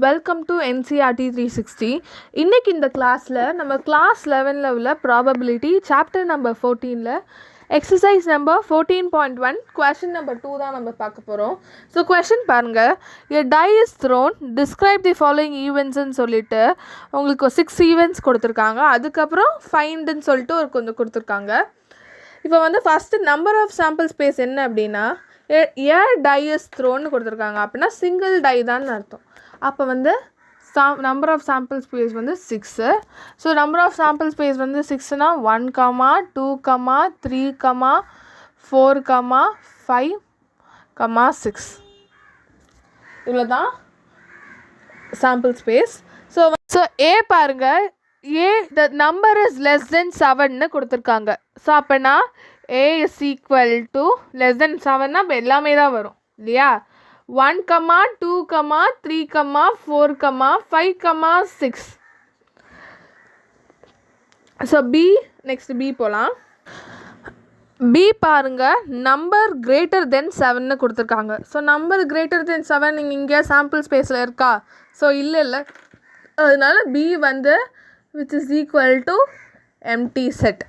Welcome to NCERT 360. இன்னைக்கு இந்த கிளாஸில் நம்ம கிளாஸ் 11ல் உள்ள ப்ராபபிலிட்டி சாப்டர் நம்பர் 14ல் எக்ஸசைஸ் நம்பர் 14.1 கொஷின் நம்பர் 2 தான் நம்ம பார்க்க போகிறோம். ஸோ கொஷின் பாருங்கள், a die is thrown, describe the following eventsன்னு சொல்லிட்டு உங்களுக்கு 6 ஈவெண்ட்ஸ் கொடுத்துருக்காங்க. அதுக்கப்புறம் ஃபைண்டுன்னு சொல்லிட்டு ஒரு கொஞ்சம் கொடுத்துருக்காங்க. இப்போ வந்து first number of sample space என்ன அப்படின்னா டை இஸ் த்ரோன்னு கொடுத்துருக்காங்க. அப்படின்னா சிங்கிள் டை தான் அர்த்தம். அப்போ வந்து நம்பர் ஆஃப் சாம்பிள் ஸ்பேஸ் வந்து 6. So number of sample space வந்து 6னா 1, 2, 3, 4, 5, 6 இவ்வளோ தான் சாம்பிள் ஸ்பேஸ். ஸோ ஏ பாருங்கள், the number is less than 7ன்னு கொடுத்துருக்காங்க. ஸோ அப்போனா A is equal to less than 7னா இப்போ எல்லாமே தான் வரும் இல்லையா. 1, 2, 3, 4, 5, 6. ஸோ B, நெக்ஸ்ட் B போகலாம். B பாருங்க, நம்பர் கிரேட்டர் தென் 7ன்னு கொடுத்துருக்காங்க. ஸோ நம்பர் கிரேட்டர் தென் 7 நீங்கள் இங்கே சாம்பிள் ஸ்பேஸில் இருக்கா? ஸோ இல்லை, அதனால B வந்து which is equal to empty set.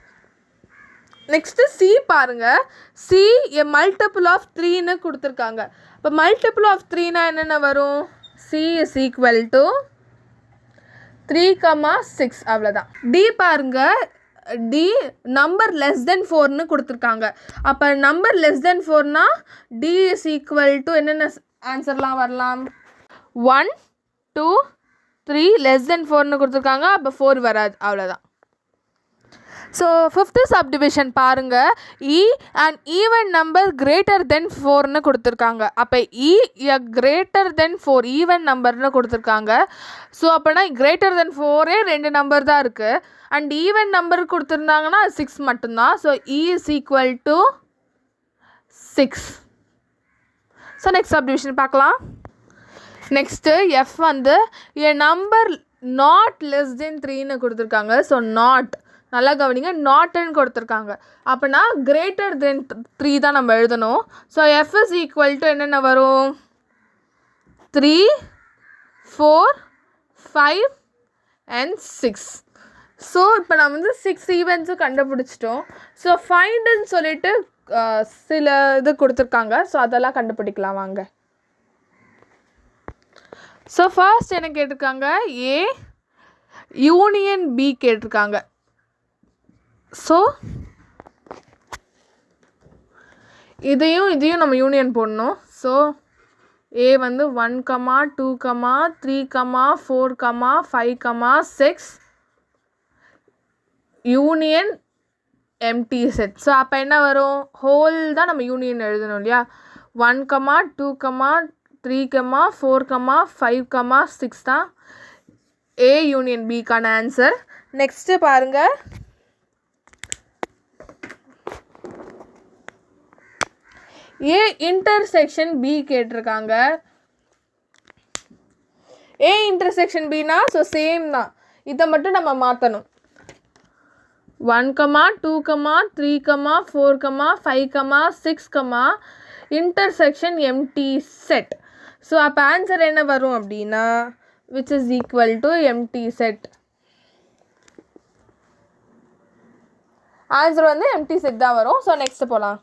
Next C பாருங்கள், சி எ மல்டிபிள் ஆஃப் 3ன்னு கொடுத்துருக்காங்க. இப்போ மல்டிபிள் ஆஃப் 3னா என்னென்ன வரும்? சி இஸ் ஈக்குவல் டு 3, 6 அவ்வளோதான். டி பாருங்கள், டி நம்பர் லெஸ் தென் 4ன்னு கொடுத்துருக்காங்க. அப்போ நம்பர் லெஸ் தென் 4னா டி இஸ் ஈக்குவல் டு என்னென்ன ஆன்சர்லாம் வரலாம்? 1, 2, 3 லெஸ் தென் 4ன்னு கொடுத்துருக்காங்க. அப்போ 4 வராது, அவ்வளோதான். ஸோ ஃபிஃப்த்து சப்டிவிஷன் பாருங்கள், E and even number greater than 4ன்னு கொடுத்துருக்காங்க. அப்போ இ எ கிரேட்டர் தென் 4 ஈவன் நம்பர்னு கொடுத்துருக்காங்க. ஸோ அப்போனா கிரேட்டர் தென் 4 2 நம்பர் தான் இருக்குது. அண்ட் ஈவன் நம்பர் கொடுத்துருந்தாங்கன்னா 6 மட்டும்தான். So E is equal to 6. So next subdivision பார்க்கலாம். நெக்ஸ்ட்டு எஃப் வந்து a number not less than 3ன்னு கொடுத்துருக்காங்க. ஸோ நாட், நல்லா கவனிங்க, நாட்டுன்னு கொடுத்துருக்காங்க. அப்படின்னா கிரேட்டர் தென் 3 தான் நம்ம எழுதணும். So F is equal to என்னென்ன வரும்? 3, 4, 5 and 6. ஸோ இப்போ நம்ம வந்து 6 ஈவெண்ட்ஸும் கண்டுபிடிச்சிட்டோம். ஸோ ஃபைண்டுன்னு சொல்லிட்டு சில இது கொடுத்துருக்காங்க. ஸோ அதெல்லாம் கண்டுபிடிக்கலாம் வாங்க. ஸோ ஃபர்ஸ்ட் என்ன கேட்டிருக்காங்க? ஏ யூனியன் பி கேட்டிருக்காங்க. ஸோ இதையும் நம்ம யூனியன் போடணும். ஸோ ஏ வந்து 1, 2, 3, 4, 5, 6 யூனியன் எம்டி செட். ஸோ அப்போ என்ன வரும்? ஹோல் தான் நம்ம யூனியன் எழுதணும் இல்லையா. 1, 2, 3, 4, 5, 6 தான் ஏ யூனியன் பிக்கான ஆன்சர். நெக்ஸ்ட்டு பாருங்கள், ஏ இன்டர்செக்ஷன் பி கேட்டிருக்காங்க. A intersection Bina so same தான், இதை மட்டும் நம்ம மாற்றணும். 1, 2, 3, 4, 5, 6 இன்டர்செக்ஷன் எம்டி செட். ஸோ அப்போ ஆன்சர் என்ன வரும் அப்படின்னா which is equal to empty set. Answer வந்து எம்டி செட் தான் வரும். ஸோ நெக்ஸ்ட் போகலாம்.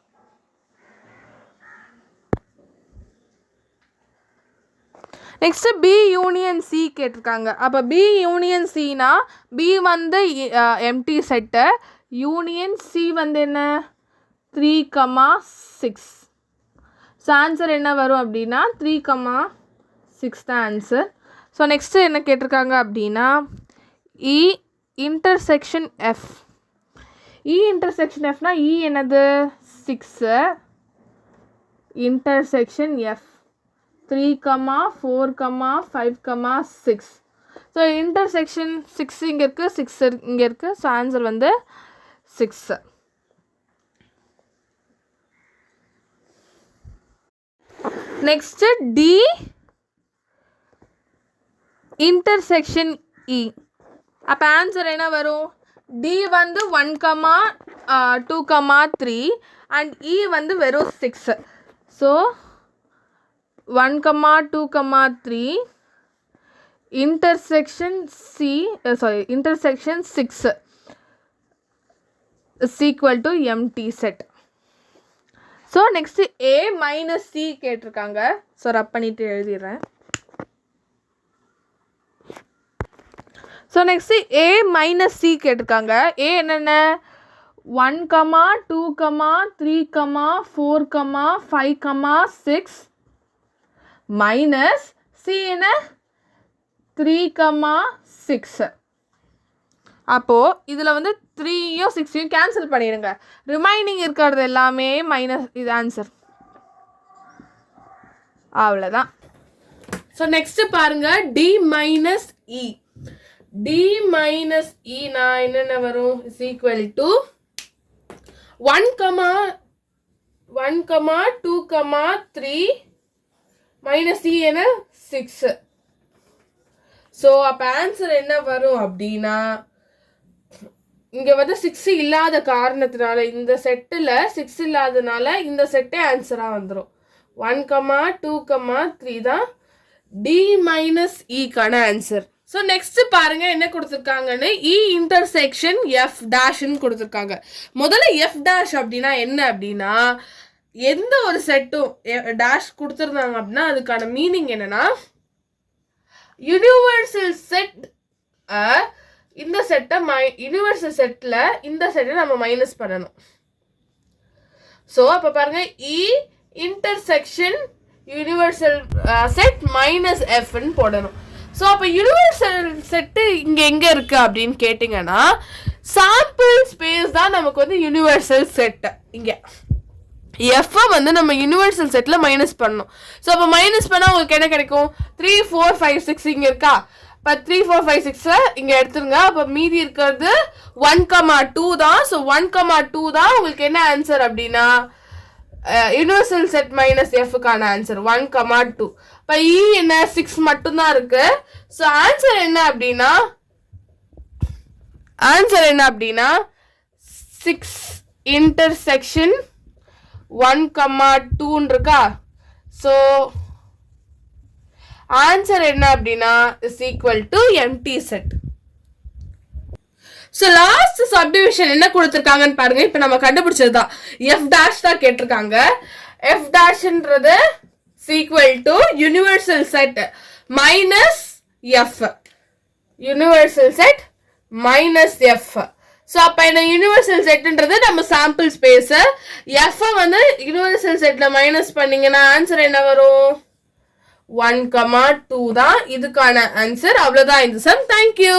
நெக்ஸ்ட்டு பி யூனியன் சி கேட்டிருக்காங்க. அப்போ பி யூனியன் சினா பி வந்து எம்டி செட்டு, யூனியன் சி வந்து என்ன? 3, 6. ஸோ ஆன்சர் என்ன வரும் அப்படின்னா 3, 6 தான் ஆன்சர். ஸோ நெக்ஸ்ட்டு என்ன கேட்டிருக்காங்க அப்படின்னா E intersection F. E intersection எஃப்னா இ என்னது? 6 இன்டர்செக்ஷன் எஃப் 3, 4, 5, 6. ஸோ இன்டர்செக்ஷன் 6 இங்கே இருக்குது, 6 இங்கே இருக்குது. ஸோ ஆன்சர் வந்து 6. நெக்ஸ்ட்டு டி இன்டர்செக்ஷன் இ. அப்போ ஆன்சர் என்ன வரும்? டி வந்து 1, 2, 3 அண்ட் இ வந்து வெறும் 6. So 1, 2, 3 intersection intersection 6 is equal to empty set. So next a minus c கேட்டிருக்காங்க. ஸோ ரப் பண்ணிட்டு எழுதிடுறேன். So next a minus c கேட்டிருக்காங்க. a என்னென்ன 1, 2, 3, 4, 5, 6 minus c என்ன 3, 6. அப்போது இதில் வந்து 3யும் 6யும் கேன்சல் பண்ணிடுங்க. ரிமைனிங் இருக்கிறது எல்லாமே மைனஸ், இது ஆன்சர். அவ்வளோதான். ஸோ நெக்ஸ்ட் பாருங்க டி மைனஸ் இ. டி மைனஸ் இனா என்னென்ன வரும்? இஸ் ஈக்குவல் டு 1, 2, 3 மைனஸ் இ என்ன 6. ஸோ அப்போ ஆன்சர் என்ன வரும் அப்படின்னா, இங்கே வந்து 6 இல்லாத காரணத்தினால, இந்த செட்டில் 6 இல்லாதனால இந்த செட்டே ஆன்சராக வந்துடும். 1, 2, 3 தான் டி மைனஸ் இக்கான ஆன்சர். ஸோ நெக்ஸ்ட் பாருங்க என்ன கொடுத்துருக்காங்கன்னு, இ இன்டர்செக்ஷன் எஃப் டேஷ்ன்னு கொடுத்துருக்காங்க. முதல்ல எஃப் டேஷ் அப்படின்னா என்ன அப்படின்னா, எந்த ஒரு செட்டும் டேஷ் கொடுத்துருந்தாங்க அப்படின்னா அதுக்கான மீனிங் என்னன்னா, யூனிவர்சல் செட் இந்த செட்டை யூனிவர்சல் செட்டில் இந்த செட்டை நம்ம மைனஸ் பண்ணணும். ஸோ அப்போ பாருங்க E intersection universal set minus எஃப்னு போடணும். ஸோ அப்போ யூனிவர்சல் செட்டு இங்கே எங்கே இருக்குது அப்படின்னு கேட்டிங்கன்னா, சாம்பிள் ஸ்பேஸ் தான் நமக்கு வந்து யூனிவர்சல் செட்டு. இங்கே எஃப்ஐ வந்து நம்ம யூனிவர்சல் செட்டில் மைனஸ் பண்ணணும். ஸோ அப்போ மைனஸ் பண்ணால் உங்களுக்கு என்ன கிடைக்கும்? 3, 4, 5, 6 இங்கே இருக்கா? இப்போ 3, 4, 5, 6 இங்கே எடுத்துருங்க. அப்போ மீதி இருக்கிறது 1, 2 தான். ஸோ 1, 2 தான் உங்களுக்கு என்ன ஆன்சர் அப்படின்னா, யூனிவர்சல் செட் மைனஸ் எஃப்க்கான ஆன்சர் 1, 2. இப்போ இ என்ன 6 மட்டும்தான் இருக்கு. ஸோ ஆன்சர் என்ன அப்படின்னா 6 இன்டர்செக்ஷன் 1, 2 இருக்கா? ஸோ ஆன்சர் என்ன அப்படின்னா is equal to empty set. So last subdivision என்ன கொடுத்துருக்காங்கன்னு பாருங்க. இப்போ நம்ம கண்டுபிடிச்சது தான் எஃப் டேஷ் தான் கேட்டிருக்காங்க. எஃப் டேஷ்ன்றது is equal to universal set minus F. Universal set minus F. So அப்போ என்ன யூனிவர்சல் செட்ன்றது நம்ம சாம்பிள் ஸ்பேஸ். எஃப் வந்து யூனிவர்சல் செட்டில் மைனஸ் பண்ணீங்கன்னா ஆன்சர் என்ன வரும்? 1, 2 தான் இதுக்கான ஆன்சர். அவ்வளோதான் இந்த சம். தேங்க்யூ.